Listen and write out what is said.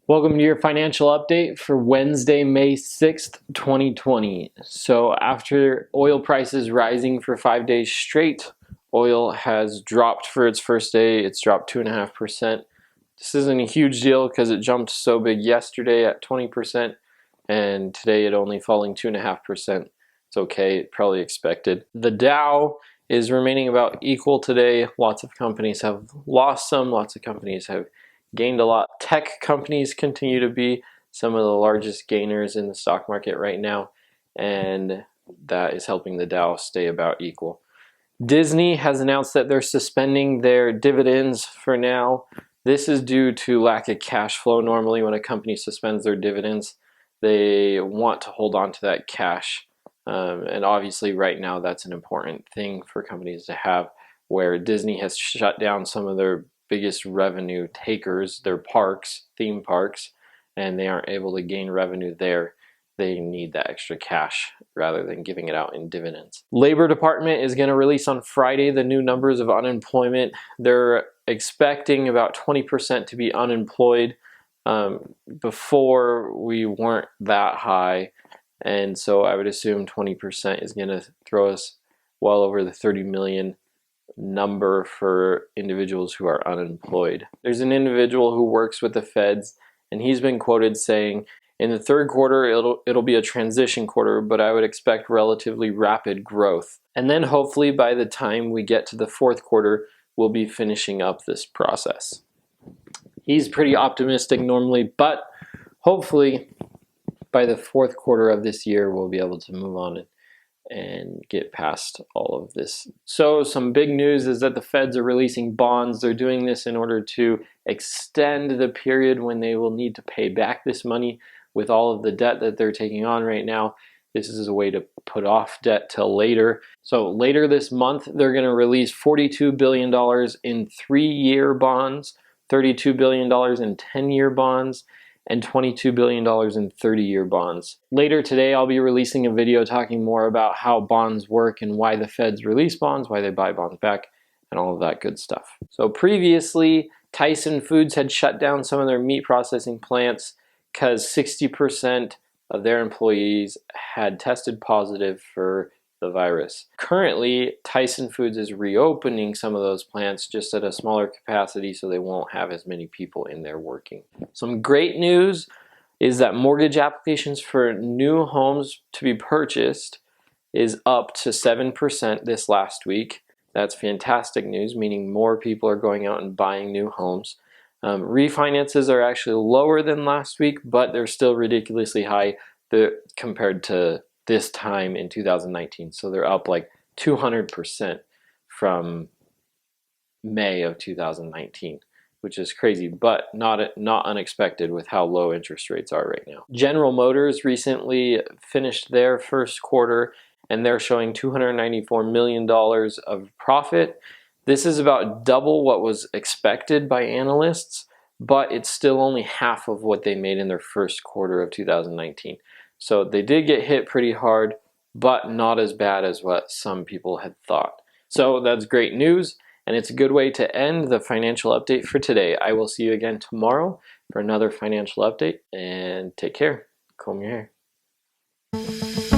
Welcome to your financial update for Wednesday, May 6th, 2020. So after oil prices rising for 5 days straight, oil has dropped for its first day. It's dropped 2.5%. This isn't a huge deal because it jumped so big yesterday at 20%, and today it only falling 2.5%. It's okay, probably expected. The Dow is remaining about equal today. Lots of companies have lost some, lots of companies have gained a lot. Tech companies continue to be some of the largest gainers in the stock market right now, and that is helping the Dow stay about equal. Disney has announced that they're suspending their dividends for now. This is due to lack of cash flow. Normally when a company suspends their dividends, they want to hold on to that cash. And obviously right now that's an important thing for companies to have, where Disney has shut down some of their biggest revenue takers, their parks, theme parks, and they aren't able to gain revenue there. They need that extra cash rather than giving it out in dividends. Labor Department is going to release on Friday the new numbers of unemployment. They're expecting about 20% to be unemployed. Before we weren't that high, and so I would assume 20% is going to throw us well over the 30 million number for individuals who are unemployed. There's an individual who works with the feds, and he's been quoted saying, in the third quarter it'll be a transition quarter, but I would expect relatively rapid growth. And then hopefully by the time we get to the fourth quarter, we'll be finishing up this process. He's pretty optimistic normally, but hopefully by the fourth quarter of this year we'll be able to move on and get past all of this. So some big news is that the feds are releasing bonds. They're doing this in order to extend the period when they will need to pay back this money with all of the debt that they're taking on right now. This is a way to put off debt till later. So later this month, they're going to release $42 billion in 3-year bonds, $32 billion in 10-year bonds, and $22 billion in 30-year bonds. Later today, I'll be releasing a video talking more about how bonds work and why the feds release bonds, why they buy bonds back, and all of that good stuff. So previously, Tyson Foods had shut down some of their meat processing plants because 60% of their employees had tested positive for the virus. Currently, Tyson Foods is reopening some of those plants just at a smaller capacity, so they won't have as many people in there working. Some great news is that mortgage applications for new homes to be purchased is up to 7% this last week. That's fantastic news, meaning more people are going out and buying new homes. Refinances are actually lower than last week, but they're still ridiculously high compared to this time in 2019. So they're up like 200% from May of 2019, which is crazy, but not unexpected with how low interest rates are right now. General Motors recently finished their first quarter, and they're showing $294 million of profit. This is about double what was expected by analysts, but it's still only half of what they made in their first quarter of 2019. So they did get hit pretty hard, but not as bad as what some people had thought. So that's great news, and it's a good way to end the financial update for today. I will see you again tomorrow for another financial update, and take care. Comb your hair.